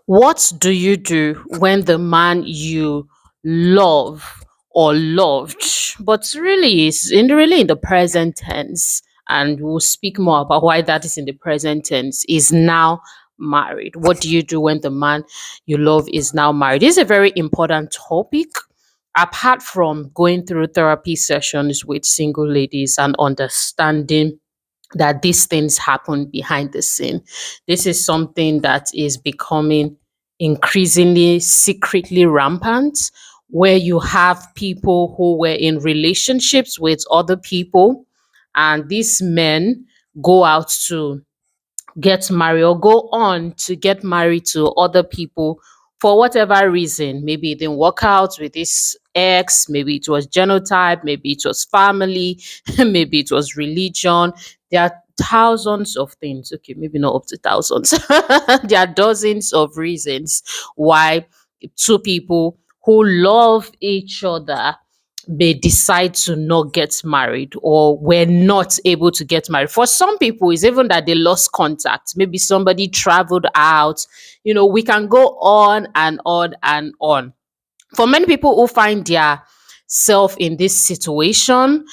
What do you do when the man you love or loved, but really is in the present tense, and we'll speak more about why that is in the present tense, is now married? What do you do when the man you love is now married? This is a very important topic. Apart from going through therapy sessions with single ladies and understanding that these things happen behind the scene. This is something that is becoming increasingly secretly rampant, where you have people who were in relationships with other people, and these men go out to get married or go on to get married to other people for whatever reason. Maybe it didn't work out with this ex, maybe it was genotype, maybe it was family, maybe it was religion. There are thousands of things. Okay, maybe not up to thousands. There are dozens of reasons why two people who love each other may decide to not get married or were not able to get married. For some people, it's even that they lost contact. Maybe somebody traveled out. We can go on and on and on. For many people who find their self in this situation,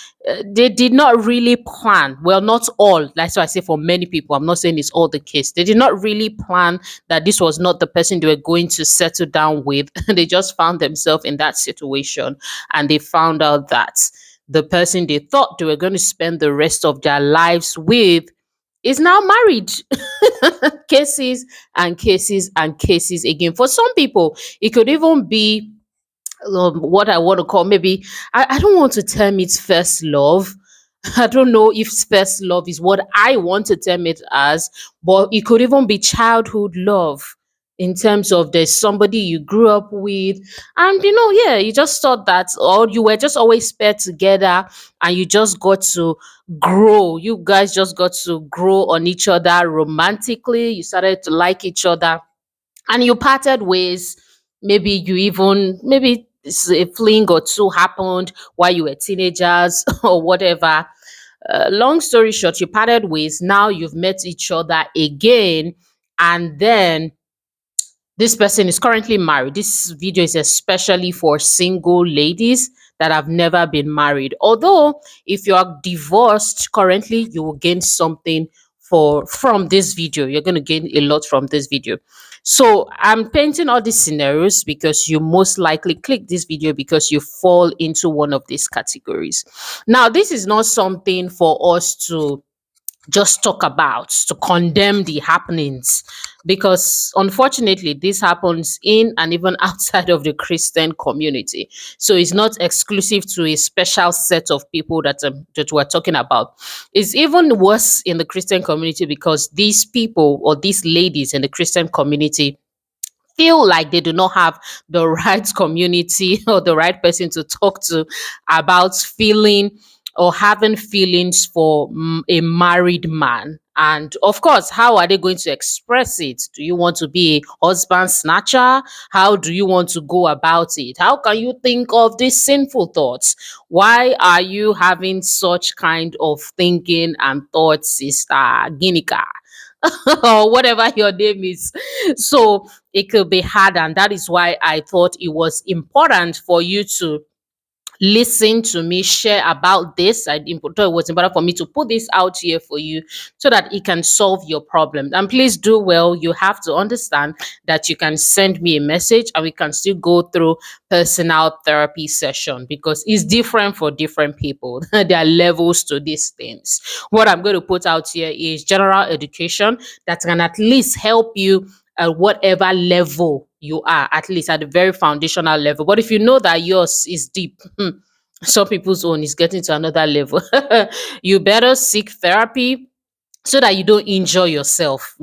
they did not really plan. Well, not all. That's why I say for many people. I'm not saying it's all the case. They did not really plan that this was not the person they were going to settle down with. They just found themselves in that situation, and they found out that the person they thought they were going to spend the rest of their lives with is now married. Cases and cases and cases again. For some people, it could even be what I want to call, maybe, I don't want to term it first love. I don't know if first love is what I want to term it as, but it could even be childhood love, in terms of there's somebody you grew up with, and yeah, you just thought that, or you were just always paired together, and you just got to grow. You guys just got to grow on each other romantically. You started to like each other, and you parted ways. Maybe you even, maybe a fling or two happened while you were teenagers or whatever. Long story short, you parted ways. Now you've met each other again, and then this person is currently married. This video is especially for single ladies that have never been married. Although, if you are divorced currently, you will gain something from this video. You're going to gain a lot from this video. So I'm painting all these scenarios because you most likely click this video because you fall into one of these categories. Now, this is not something for us to just talk about, to condemn the happenings, because unfortunately this happens in and even outside of the Christian community. So it's not exclusive to a special set of people that we're talking about. It's even worse in the Christian community, because these people, or these ladies in the Christian community, feel like they do not have the right community or the right person to talk to about feeling or having feelings for a married man. And of course, how are they going to express it? Do you want to be a husband snatcher? How do you want to go about it? How can you think of these sinful thoughts? Why are you having such kind of thinking and thoughts, Sister Ginika? Or whatever your name is. So it could be hard, and that is why I thought it was important for you to listen to me share about this. Thought it was important for me to put this out here for you so that it can solve your problem. And please do well. You have to understand that you can send me a message and we can still go through personal therapy session, because it's different for different people. There are levels to these things. What I'm going to put out here is general education that can at least help you at whatever level you are, at least at the very foundational level. But if you know that yours is deep, some people's own is getting to another level, you better seek therapy so that you don't injure yourself.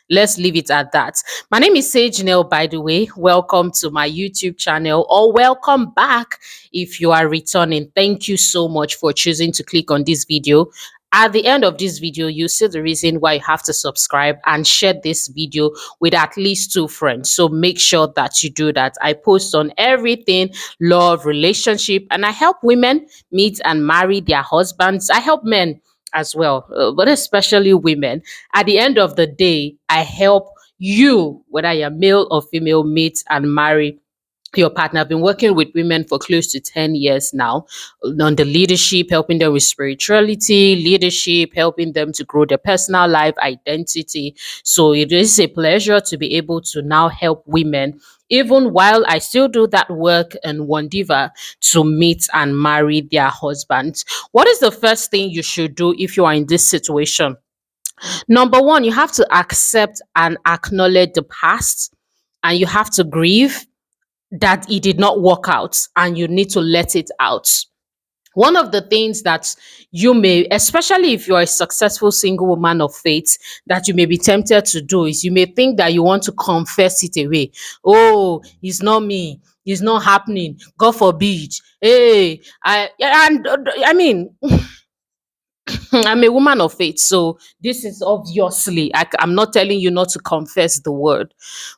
Let's leave it at that. My name is SAGENEL, by the way. Welcome to my YouTube channel, or welcome back if you are returning. Thank you so much for choosing to click on this video. At the end of this video, you see the reason why you have to subscribe and share this video with at least 2 friends. So make sure that you do that. I post on everything, love, relationship, and I help women meet and marry their husbands. I help men as well, but especially women. At the end of the day, I help You, whether you're male or female, meet and marry your partner. I've been working with women for close to 10 years now on the leadership, helping them with spirituality, leadership, helping them to grow their personal life identity. So it is a pleasure to be able to now help women, even while I still do that work in Wandiva, to meet and marry their husbands. What is the first thing you should do if you are in this situation? Number one, you have to accept and acknowledge the past, and you have to grieve that it did not work out, and you need to let it out. One of the things that you may, especially if you're a successful single woman of faith, that you may be tempted to do is you may think that you want to confess it away. Oh, it's not me. It's not happening. God forbid. Hey, I mean, I'm a woman of faith, so this is obviously, I'm not telling you not to confess the word.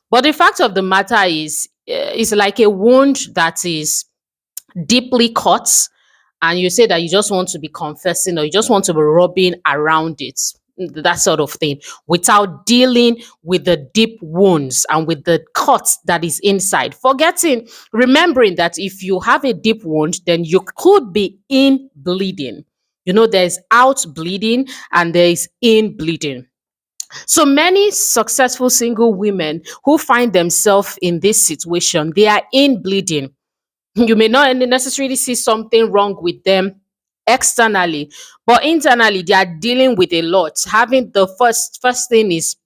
But the fact of the matter is, it's like a wound that is deeply cut, and you say that you just want to be confessing, or you just want to be rubbing around it, that sort of thing, without dealing with the deep wounds and with the cut that is inside. Remembering that if you have a deep wound, then you could be in bleeding. There's out bleeding and there is in bleeding. So many successful single women who find themselves in this situation, they are in bleeding. You may not necessarily see something wrong with them externally, but internally they are dealing with a lot. Having the first thing is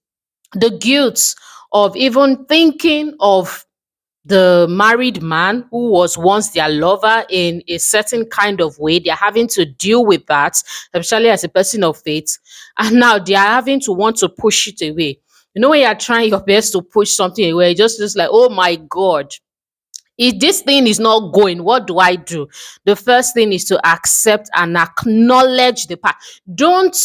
the guilt of even thinking of the married man who was once their lover in a certain kind of way. They're having to deal with that, especially as a person of faith. And now they are having to want to push it away. When you're trying your best to push something away, it just looks like, oh my God, if this thing is not going, what do I do? The first thing is to accept and acknowledge the past. Don't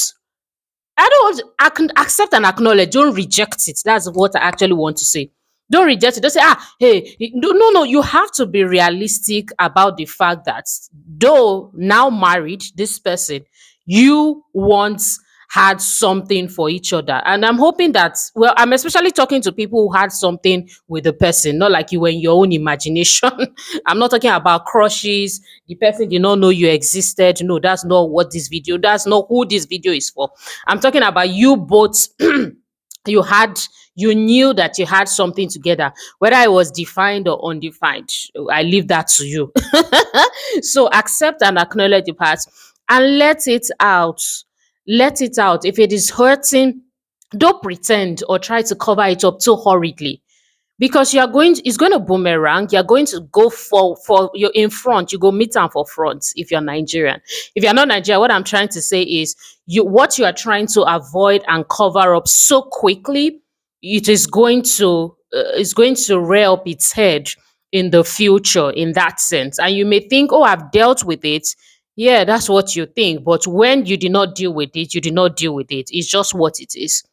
I don't accept and acknowledge. Don't reject it. That's what I actually want to say. Don't reject it. Don't say, hey, no, no, no. You have to be realistic about the fact that though now married, this person, you once had something for each other. And I'm hoping that, well, I'm especially talking to people who had something with the person, not like you were in your own imagination. I'm not talking about crushes. The person did not know you existed. No, that's not who this video is for. I'm talking about you both. you had you knew that you had something together, whether it was defined or undefined. I leave that to you. So accept and acknowledge the past and let it out. Let it out. If it is hurting, don't pretend or try to cover it up too hurriedly, because it's going to boomerang. You're going to go for you're in front, you go meet am for front if you're Nigerian. If you're not Nigerian, what I'm trying to say is, what you are trying to avoid and cover up so quickly, it's going to rear up its head in the future, in that sense. And you may think, oh, I've dealt with it. Yeah, that's what you think, but when you did not deal with it, you did not deal with it. It's just what it is.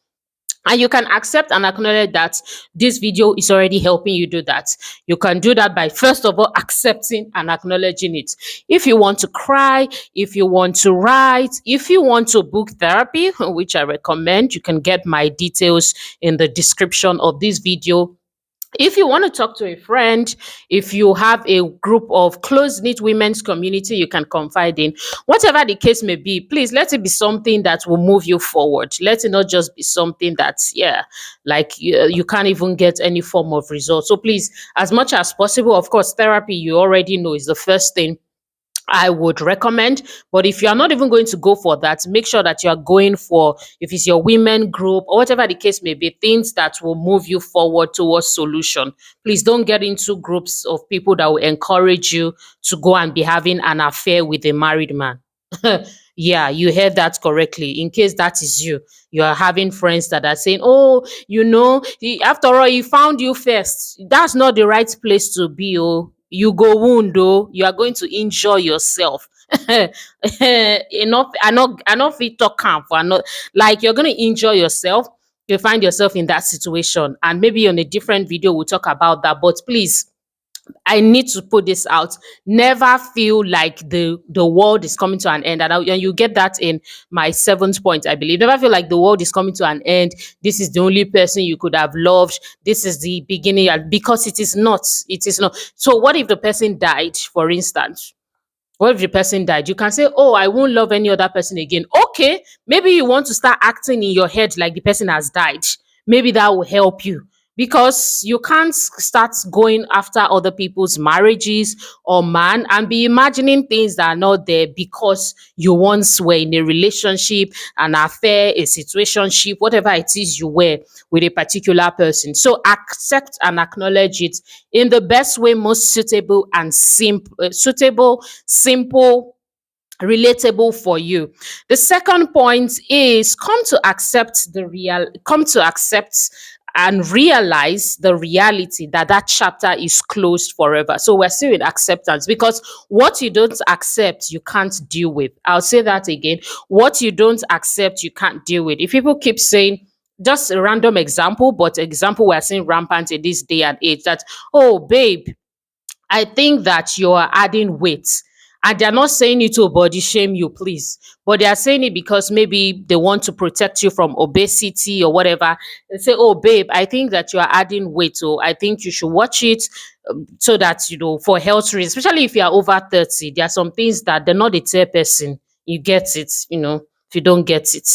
And you can accept and acknowledge that this video is already helping you do that. You can do that by, first of all, accepting and acknowledging it. If you want to cry, if you want to write, if you want to book therapy, which I recommend, you can get my details in the description of this video. If you want to talk to a friend, if you have a group of close-knit women's community you can confide in, whatever the case may be, please let it be something that will move you forward. Let it not just be something that's, yeah, like you can't even get any form of result. So please, as much as possible, of course, therapy, you already know, is the first thing I would recommend. But if you are not even going to go for that, make sure that you are going for, if it's your women group or whatever the case may be, things that will move you forward towards solution. Please don't get into groups of people that will encourage you to go and be having an affair with a married man. Yeah, you heard that correctly. In case that is you, you are having friends that are saying, oh, after all, he found you first. That's not the right place to be. Oh, you go wound, oh, you are going to injure yourself. Enough, I not fit talk am for, I not, like, you're going to injure yourself. You find yourself in that situation, and maybe on a different video we'll talk about that. But please, I need to put this out. Never feel like the world is coming to an end. And you get that in my seventh point, I believe. Never feel like the world is coming to an end. This is the only person you could have loved. This is the beginning, and because it is not. It is not. So what if the person died, for instance? What if the person died? You can say, oh, I won't love any other person again. Okay, maybe you want to start acting in your head like the person has died. Maybe that will help you, because you can't start going after other people's marriages or man and be imagining things that are not there because you once were in a relationship, an affair, a situationship, whatever it is you were with a particular person. So accept and acknowledge it in the best way, most suitable and suitable, simple, relatable for you. The second point is come to accept and realize the reality that that chapter is closed forever. So we're still in acceptance, because what you don't accept you can't deal with. I'll say that again. What you don't accept you can't deal with. If people keep saying, just a random example, but example we're seeing rampant in this day and age, that, oh babe, I think that you are adding weight. And they're not saying it to body shame you, please. But they are saying it because maybe they want to protect you from obesity or whatever. They say, oh, babe, I think that you are adding weight. So I think you should watch it, so that, for health reasons, especially if you are over 30. There are some things that they're not a tell person. You get it, if you don't get it,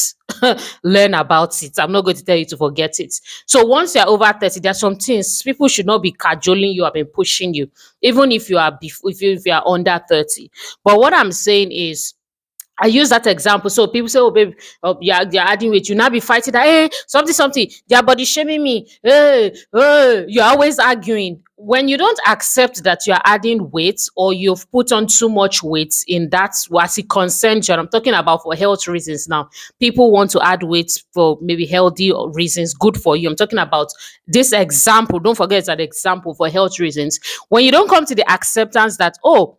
learn about it. I'm not going to tell you to forget it. So once you're over 30, there are some things people should not be cajoling you and pushing you, even if you are if you are under 30. But what I'm saying is, I use that example. So people say, oh, babe, oh, you're adding weight. You now be fighting that, hey, something, something, their body shaming me. Hey, you're always arguing. When you don't accept that you're adding weight, or you've put on too much weight in that, as it concerns you, and I'm talking about for health reasons now. People want to add weight for maybe healthy reasons, good for you. I'm talking about this example. Don't forget it's an example for health reasons. When you don't come to the acceptance that, oh,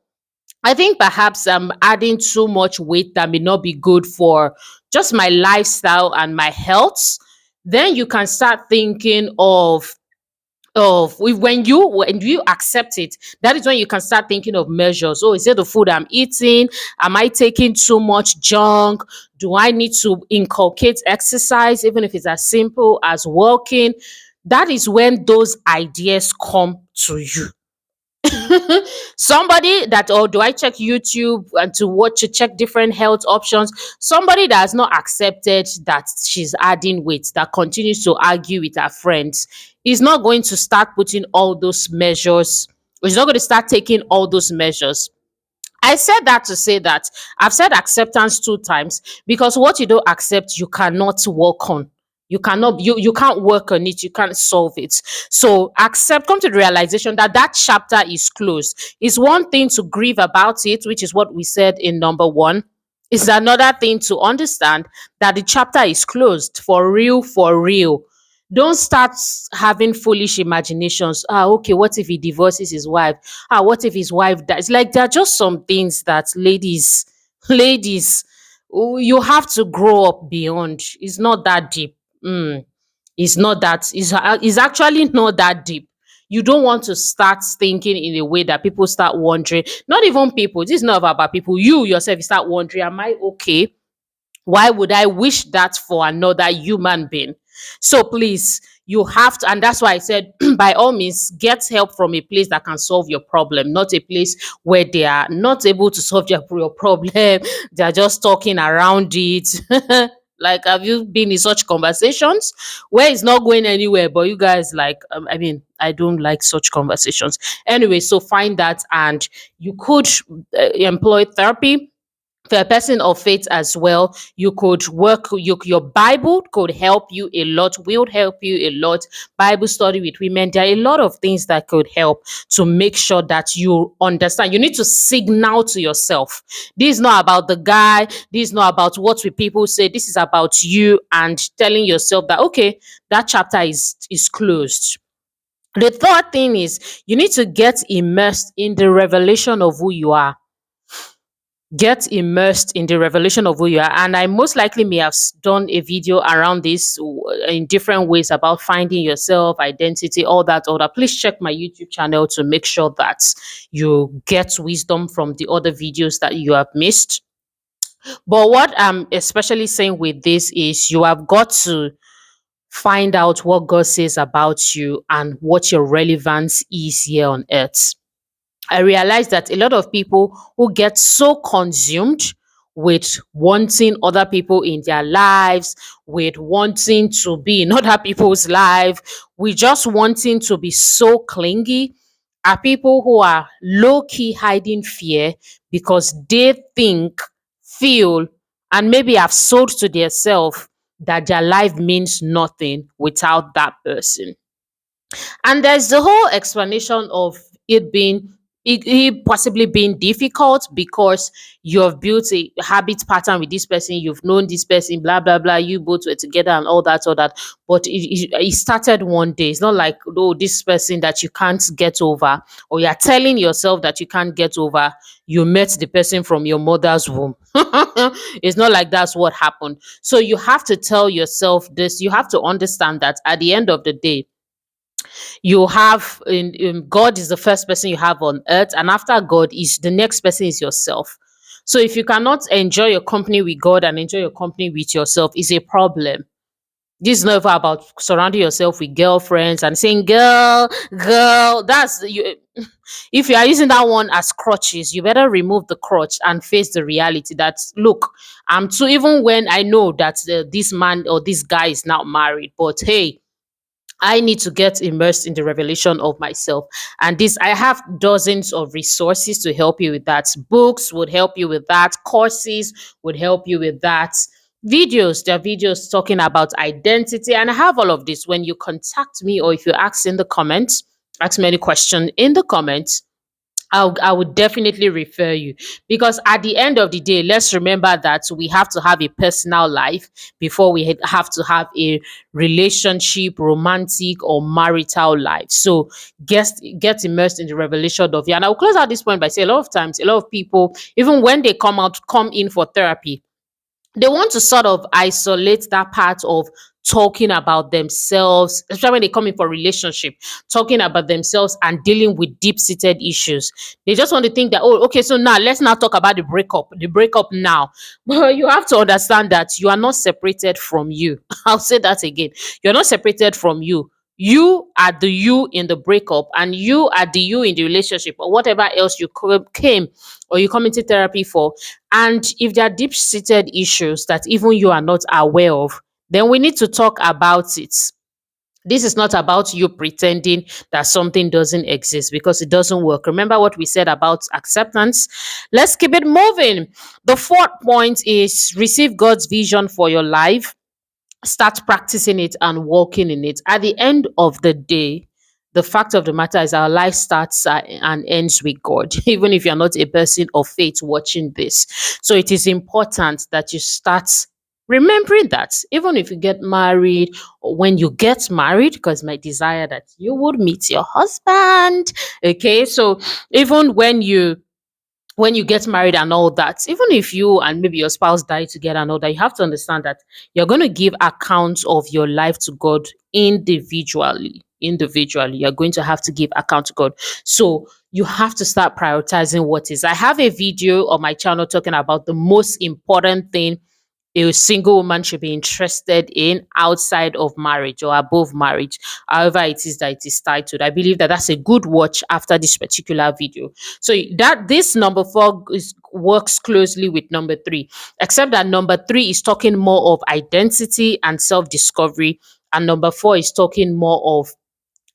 I think perhaps I'm adding too much weight that may not be good for just my lifestyle and my health, then you can start thinking when you accept it, that is when you can start thinking of measures. Oh, is it the food I'm eating? Am I taking too much junk? Do I need to inculcate exercise, even if it's as simple as walking? That is when those ideas come to you. Somebody that, or do I check YouTube and to check different health options? Somebody that has not accepted that she's adding weight, that continues to argue with her friends, is not going to start putting all those measures. Is not going to start taking all those measures. I said that to say that I've said acceptance two times, because what you don't accept, you cannot work on. You can't work on it, you can't solve it. So come to the realization that that chapter is closed. It's one thing to grieve about it, which is what we said in number one. It's another thing to understand that the chapter is closed for real, for real. Don't start having foolish imaginations. Ah, okay, what if he divorces his wife? Ah, what if his wife dies? Like, there are just some things that ladies, you have to grow up beyond. It's not that deep. It's not that. It's actually not that deep. You don't want to start thinking in a way that people start wondering. Not even people. This is not about people. You yourself, you start wondering, am I okay? Why would I wish that for another human being? So please, you have to, and that's why I said, by all means, get help from a place that can solve your problem, not a place where they are not able to solve your problem. They are just talking around it. Like, have you been in such conversations where it's not going anywhere, but you guys like, I mean, I don't like such conversations. Anyway, so find that, and you could employ therapy for a person of faith as well. You could your Bible could help you a lot, will help you a lot. Bible study with women, there are a lot of things that could help to make sure that you understand. You need to signal to yourself, this is not about the guy, this is not about what will people say, this is about you, and telling yourself that, okay, that chapter is closed. The third thing is, you need to get immersed in the revelation of who you are. Get immersed in the revelation of who you are. And I most likely may have done a video around this in different ways about finding yourself, identity, all that. Please check my YouTube channel to make sure that you get wisdom from the other videos that you have missed. But what I'm especially saying with this is you have got to find out what God says about you and what your relevance is here on earth. I realized that a lot of people who get so consumed with wanting other people in their lives, with wanting to be in other people's life, with just wanting to be so clingy, are people who are low key hiding fear because they think, feel, and maybe have sold to themselves that their life means nothing without that person. And there's the whole explanation of it possibly being difficult because you've built a habit pattern with this person, you've known this person, blah blah blah. You both were together and all that. But it started one day. It's not like, oh, this person that you can't get over, or you're telling yourself that you can't get over. You met the person from your mother's womb. It's not like that's what happened. So you have to tell yourself this. You have to understand that at the end of the day, you have in God is the first person you have on earth, and after God is the next person is yourself. So if you cannot enjoy your company with God and enjoy your company with yourself, is a problem. This is never about surrounding yourself with girlfriends and saying girl, girl. That's you. If you are using that one as crutches, you better remove the crutch and face the reality that look, I'm too. Even when I know that this man or this guy is not married, but hey, I need to get immersed in the revelation of myself. And this, I have dozens of resources to help you with that. Books would help you with that. Courses would help you with that. Videos, there are videos talking about identity. And I have all of this. When you contact me or if you ask in the comments, ask me any question in the comments, I would definitely refer you, because at the end of the day, let's remember that we have to have a personal life before we have to have a relationship, romantic or marital life. So get immersed in the revelation of you. And I'll close out this point by saying a lot of times, a lot of people, even when they come in for therapy, they want to sort of isolate that part of talking about themselves, especially when they come in for relationship, talking about themselves and dealing with deep-seated issues. They just want to think that, oh, okay, so now let's not talk about the breakup now. But you have to understand that you are not separated from you. I'll say that again. You're not separated from you. You are the you in the breakup, and you are the you in the relationship, or whatever else you came or you come into therapy for. And if there are deep seated issues that even you are not aware of, then we need to talk about it. This is not about you pretending that something doesn't exist, because it doesn't work. Remember what we said about acceptance? Let's keep it moving. The fourth point is receive God's vision for your life, start practicing it and walking in it. At the end of the day, the fact of the matter is our life starts and ends with God, even if you're not a person of faith watching this. So it is important that you start remembering that even if you get married, or when you get married, because my desire that you would meet your husband. Okay, so even when you get married and all that, even if you and maybe your spouse die together and all that, you have to understand that you're going to give account of your life to God individually. Individually, you're going to have to give account to God. So you have to start prioritizing what is. I have a video on my channel talking about the most important thing a single woman should be interested in outside of marriage or above marriage, however it is that it is titled. I believe that that's a good watch after this particular video. So that this number four works closely with number three, except that number three is talking more of identity and self-discovery, and number four is talking more of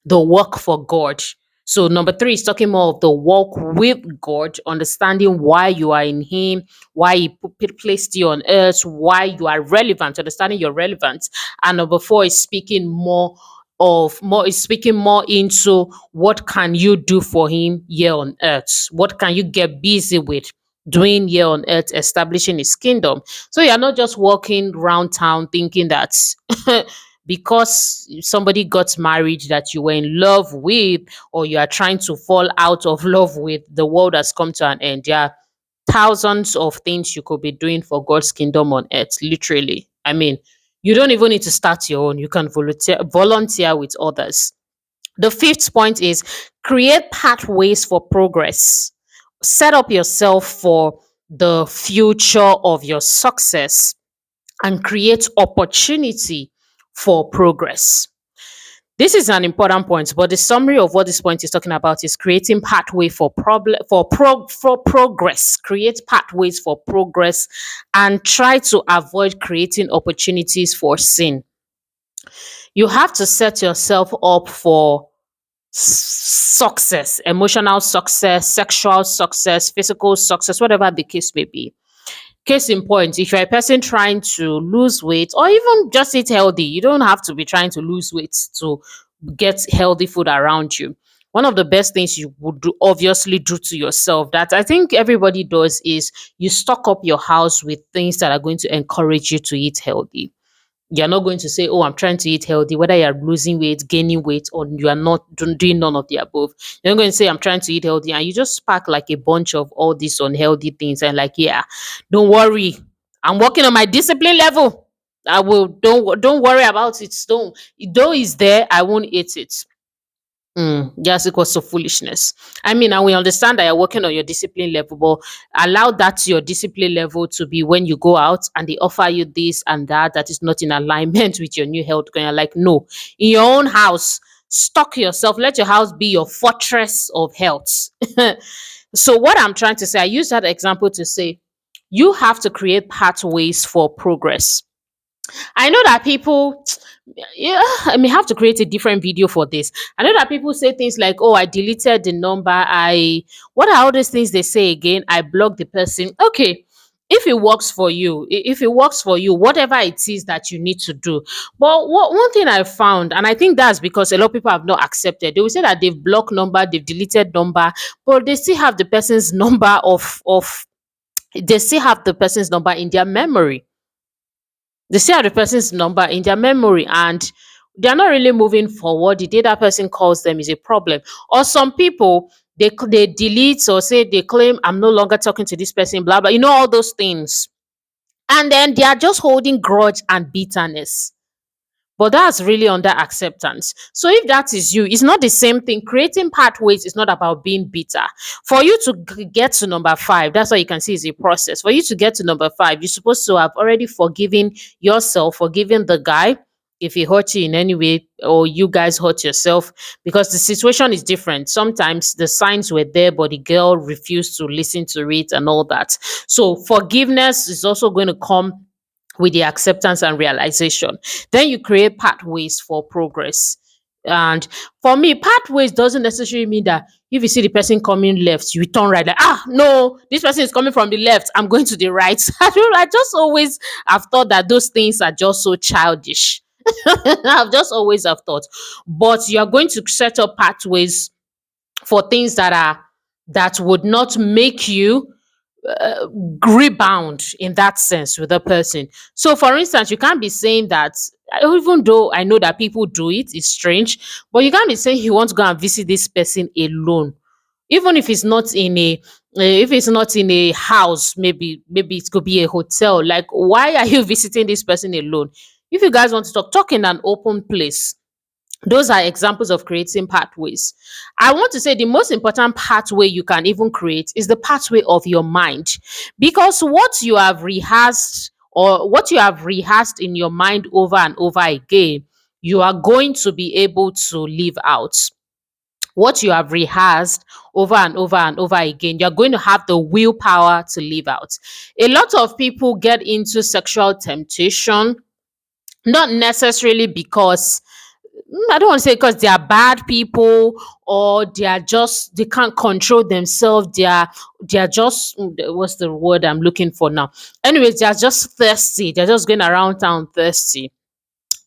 the work for God. So number three is talking more of the walk with God, understanding why you are in Him, why He placed you on earth, why you are relevant, understanding your relevance. And number four is speaking more into what can you do for Him here on earth? What can you get busy with doing here on earth, establishing His kingdom? So you're not just walking around town thinking that because somebody got married that you were in love with, or you are trying to fall out of love with, the world has come to an end. Yeah, thousands of things you could be doing for God's kingdom on earth, literally. I mean, you don't even need to start your own. You can volunteer with others. The fifth point is create pathways for progress. Set up yourself for the future of your success and create opportunity for progress. This is an important point, but the summary of what this point is talking about is creating pathway for progress. Create pathways for progress and try to avoid creating opportunities for sin. You have to set yourself up for success, emotional success, sexual success, physical success, whatever the case may be. Case in point, if you're a person trying to lose weight or even just eat healthy, you don't have to be trying to lose weight to get healthy food around you. One of the best things you would obviously do to yourself that I think everybody does is you stock up your house with things that are going to encourage you to eat healthy. You're not going to say, "Oh, I'm trying to eat healthy," whether you're losing weight, gaining weight, or you are not doing none of the above. You're not going to say, "I'm trying to eat healthy," and you just pack like a bunch of all these unhealthy things and like, "Yeah, don't worry, I'm working on my discipline level. I will don't worry about it. Don't though it's there, I won't eat it." Yes, equals to foolishness. I mean, and we understand that you're working on your discipline level, but allow that your discipline level to be when you go out and they offer you this and that is not in alignment with your new health goal. You're like, no, in your own house, stock yourself. Let your house be your fortress of health. So, what I'm trying to say, I use that example to say you have to create pathways for progress. I know that people, yeah, I may have to create a different video for this. I know that people say things like, "Oh, I deleted the number. What are all these things they say again? I blocked the person." Okay, if it works for you, if it works for you, whatever it is that you need to do. But one thing I found, and I think that's because a lot of people have not accepted, they will say that they've blocked number, they've deleted number, but they still have the person's number they still have the person's number in their memory. They still have the person's number in their memory and they're not really moving forward. The day that person calls them is a problem. Or some people they delete or say they claim, "I'm no longer talking to this person," blah blah. You know all those things, and then they are just holding grudge and bitterness. But that's really under acceptance. So if that is you, it's not the same thing. Creating pathways is not about being bitter. For you to get to number five, that's what you can see is a process. For you to get to number five, you're supposed to have already forgiven yourself, forgiven the guy if he hurt you in any way, or you guys hurt yourself, because the situation is different. Sometimes the signs were there, but the girl refused to listen to it and all that. So forgiveness is also going to come with the acceptance and realization. Then you create pathways for progress. And for me, pathways doesn't necessarily mean that if you see the person coming left, you turn right. Like, no, this person is coming from the left. I'm going to the right. I just always have thought that those things are just so childish. I've just always have thought. But you're going to set up pathways for things that would not make you rebound in that sense with the person. So, for instance, you can't be saying that, even though I know that people do it, it's strange, but you can't be saying you want to go and visit this person alone, even if it's not in a if it's not in a house. Maybe it could be a hotel. Like, why are you visiting this person alone? If you guys want to talk in an open place. Those are examples of creating pathways. I want to say the most important pathway you can even create is the pathway of your mind, because what you have rehearsed in your mind over and over again, you are going to be able to live out. What you have rehearsed over and over and over again, you're going to have the willpower to live out. A lot of people get into sexual temptation not necessarily because I don't want to say because they are bad people, or they can't control themselves. They are just what's the word I'm looking for now? Anyways, they are just thirsty. They're just going around town thirsty.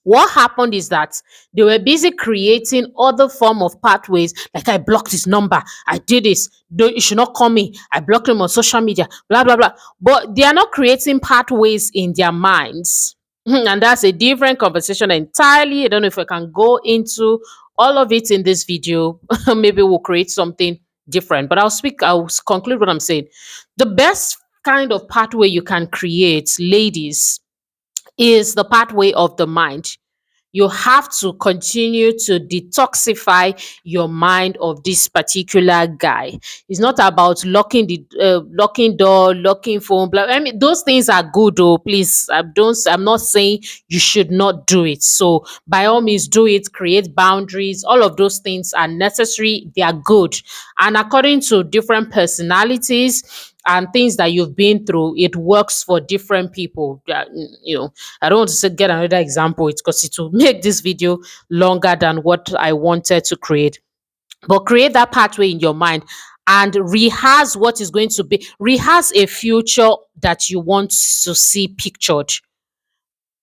What happened is that they were busy creating other form of pathways, like, "I blocked his number, I did this, don't you should not call me, I blocked him on social media, blah blah blah." But they are not creating pathways in their minds. And that's a different conversation entirely. I don't know if I can go into all of it in this video. Maybe we'll create something different. But I'll conclude what I'm saying. The best kind of pathway you can create, ladies, is the pathway of the mind. You have to continue to detoxify your mind of this particular guy. It's not about locking door, locking phone. I mean, those things are good, though. Please, I'm not saying you should not do it. So by all means, do it. Create boundaries. All of those things are necessary. They are good, and according to different personalities and things that you've been through, it works for different people. Yeah, I don't want to say, get another example. It's because it will make this video longer than what I wanted to create. But create that pathway in your mind and rehearse what is going to be. Rehearse a future that you want to see pictured.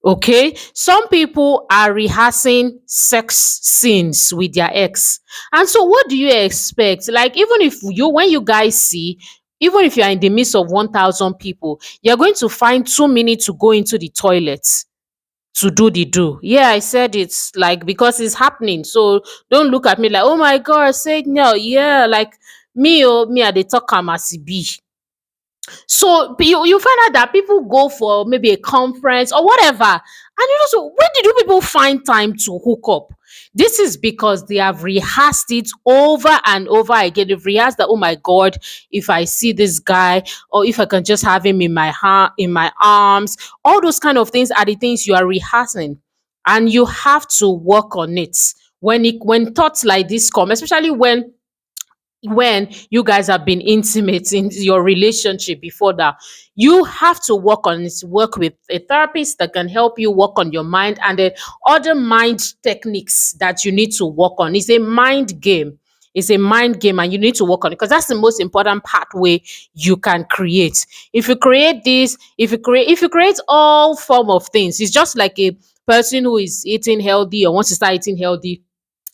Okay, some people are rehearsing sex scenes with their ex, and so what do you expect? Like, even if you when you guys see, even if you are in the midst of 1,000 people, you're going to find 2 minutes to go into the toilet to do the do. Yeah, I said it's like, because it's happening. So don't look at me like, oh my god, say no. Yeah, like me, I dey talk am as e be. So you find out that people go for maybe a conference or whatever. And so when did you people find time to hook up? This is because they have rehearsed it over and over again. They've rehearsed that, oh my God, if I see this guy, or if I can just have him in my in my arms, all those kind of things are the things you are rehearsing. And you have to work on it. When thoughts like this come, especially when you guys have been intimate in your relationship before that, you have to work on it. Work with a therapist that can help you work on your mind, and then other mind techniques that you need to work on. It's a mind game. It's a mind game, and you need to work on it, because that's the most important pathway you can create. If you create this, if you create all form of things, it's just like a person who is eating healthy or wants to start eating healthy.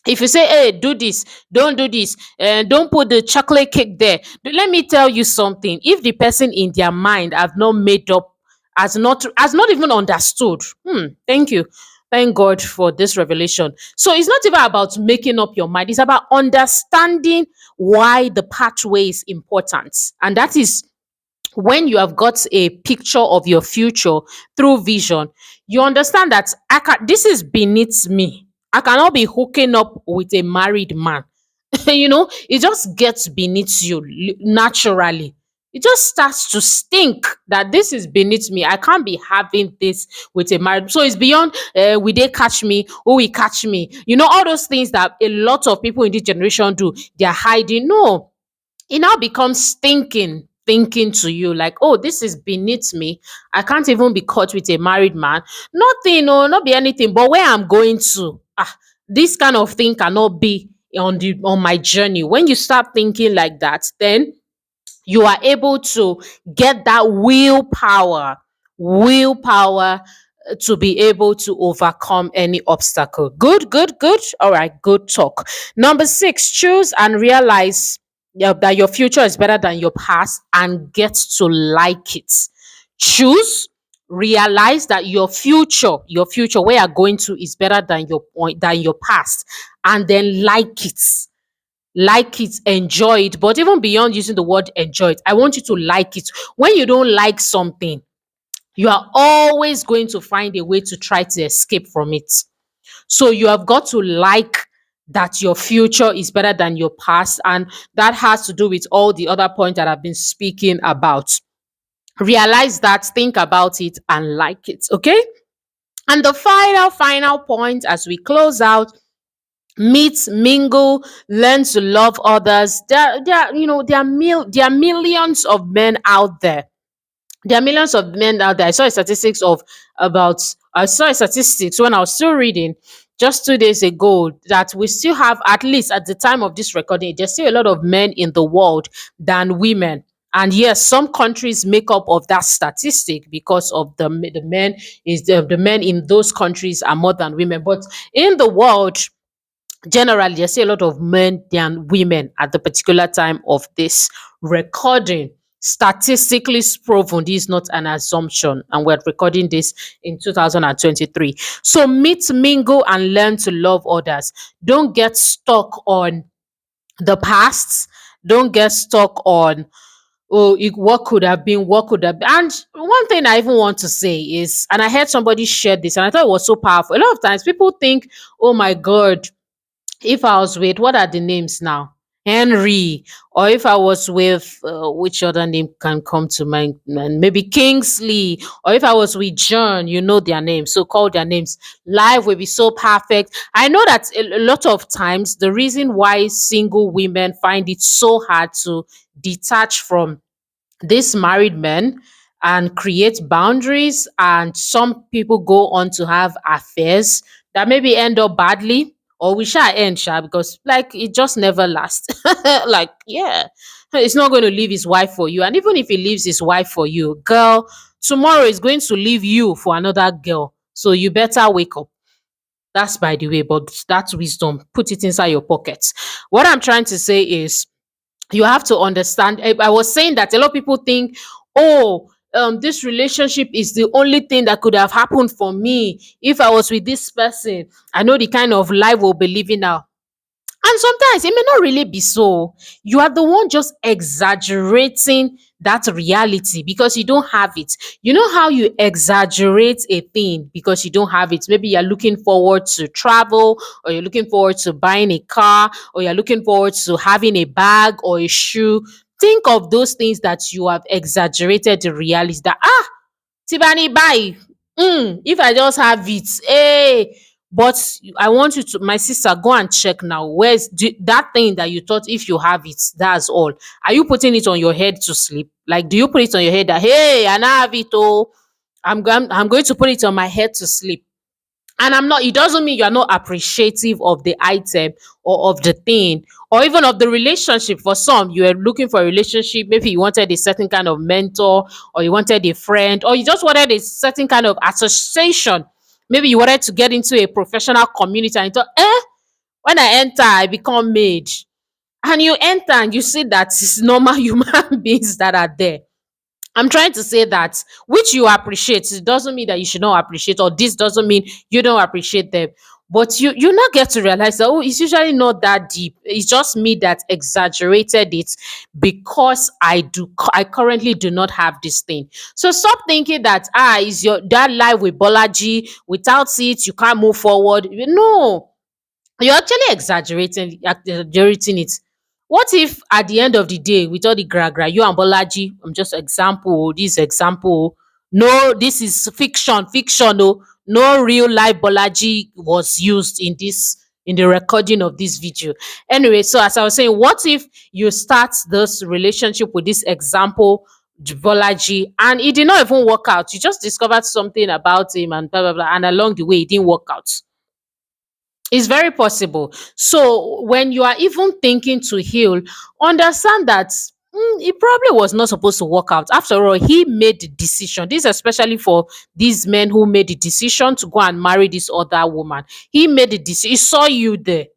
If you say, hey, do this, don't do this, and don't put the chocolate cake there. Let me tell you something. If the person in their mind have not made up, has not even understood. Thank you. Thank God for this revelation. So it's not even about making up your mind, it's about understanding why the pathway is important. And that is, when you have got a picture of your future through vision, you understand that this is beneath me. I cannot be hooking up with a married man. It just gets beneath you naturally. It just starts to stink that this is beneath me. I can't be having this with a married. So it's beyond, will they catch me? Who will catch me? All those things that a lot of people in this generation do. They're hiding. No, it now becomes thinking to you like, oh, this is beneath me. I can't even be caught with a married man. Nothing, no, not be anything. But where I'm going to, this kind of thing cannot be on my journey. When you start thinking like that, then you are able to get that willpower to be able to overcome any obstacle. Good, good, good. All right, good talk. Number 6, choose and realize, yeah, that your future is better than your past, and get to like it. Choose, realize that your future where you're going to is better than your past, and then like it, enjoy it. But even beyond using the word enjoy it, I want you to like it. When you don't like something, you are always going to find a way to try to escape from it. So you have got to like that your future is better than your past, and that has to do with all the other points that I've been speaking about. Realize that, think about it, and like it. Okay. And the final point as we close out: meet, mingle, learn to love others. There are millions of men out there. I saw a statistics of about I saw a statistics when I was still reading just 2 days ago, that we still have, at least at the time of this recording, there's still a lot of men in the world than women. And yes, some countries make up of that statistic because of the men in those countries are more than women. But in the world, generally, I see a lot of men than women at the particular time of this recording. Statistically proven, this is not an assumption, and we're recording this in 2023. So meet, mingle, and learn to love others. Don't get stuck on the past. Don't get stuck on, oh, what could have been, what could have been. And one thing I even want to say is, and I heard somebody share this, and I thought it was so powerful. A lot of times people think, oh my God, if I was with, what are the names now? Henry, or if I was with, which other name can come to mind? Maybe Kingsley, or if I was with John, you know their names, so call their names. Life will be so perfect. I know that a lot of times the reason why single women find it so hard to detach from these married men and create boundaries, and some people go on to have affairs that maybe end up badly, or we shall end sha, because like it just never lasts. Like, yeah, it's not going to leave his wife for you, and even if he leaves his wife for you, girl, tomorrow is going to leave you for another girl, so you better wake up. That's by the way, but that's wisdom, put it inside your pockets. What I'm trying to say is, you have to understand. I was saying that a lot of people think, oh, this relationship is the only thing that could have happened for me if I was with this person. I know the kind of life we'll be living now. And sometimes it may not really be so. You are the one just exaggerating that reality because you don't have it. You know how you exaggerate a thing because you don't have it? Maybe you're looking forward to travel, or you're looking forward to buying a car, or you're looking forward to having a bag or a shoe. Think of those things that you have exaggerated the reality that, Tibani, buy. If I just have it, hey. But I want you to, my sister, go and check now. That thing that you thought if you have it, that's all. Are you putting it on your head to sleep? Like, do you put it on your head that, hey, I now have it, oh, I'm going to put it on my head to sleep? And I'm not, it doesn't mean you're not appreciative of the item or of the thing or even of the relationship. For some, you were looking for a relationship, maybe you wanted a certain kind of mentor, or you wanted a friend, or you just wanted a certain kind of association. Maybe you wanted to get into a professional community and you thought, when I enter, I become maid. And you enter and you see that it's normal human beings that are there. I'm trying to say that which you appreciate, it doesn't mean that you should not appreciate, or this doesn't mean you don't appreciate them. But you not get to realize that, oh, it's usually not that deep. It's just me that exaggerated it because I currently do not have this thing. So stop thinking that, is your that life with Bolaji, without it you can't move forward. No, you're actually exaggerating it. What if at the end of the day, with all the gra you and Bolaji, I'm just example, this example, no, this is fiction, no, no real life Bolaji was used in this, in the recording of this video. Anyway, so as I was saying, what if you start this relationship with this example Bolaji, and it did not even work out? You just discovered something about him and blah blah blah, and along the way it didn't work out. It's very possible. So when you are even thinking to heal, understand that it probably was not supposed to work out. After all, he made the decision. This is especially for these men who made the decision to go and marry this other woman. He made the decision. He saw you there,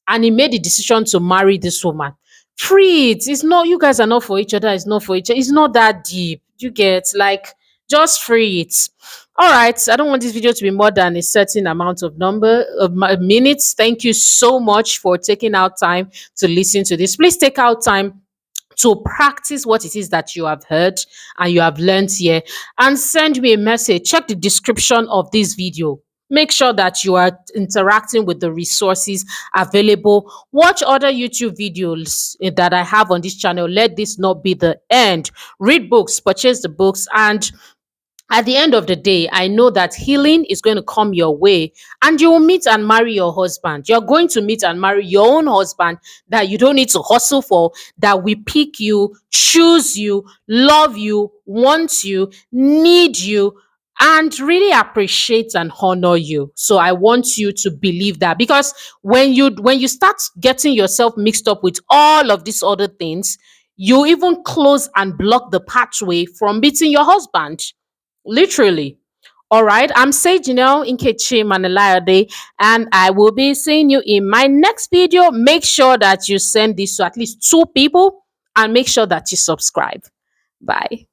and he made the decision to marry this woman. Free it. It's not, you guys are not for each other. It's not for each other. It's not that deep. You get, like, just free it. All right. I don't want this video to be more than a certain amount of number of minutes. Thank you so much for taking out time to listen to this. Please take out time to practice what it is that you have heard and you have learned here, and send me a message. Check the description of this video. Make sure that you are interacting with the resources available. Watch other YouTube videos that I have on this channel. Let this not be the end. Read books, purchase the books, and at the end of the day, I know that healing is going to come your way, and you will meet and marry your husband. You're going to meet and marry your own husband that you don't need to hustle for, that will pick you, choose you, love you, want you, need you, and really appreciate and honor you. So I want you to believe that, because when you start getting yourself mixed up with all of these other things, you even close and block the pathway from meeting your husband. Literally. All right. I'm SAGENEL Nkechi Manilayode, and I will be seeing you in my next video. Make sure that you send this to at least 2 people, and make sure that you subscribe. Bye.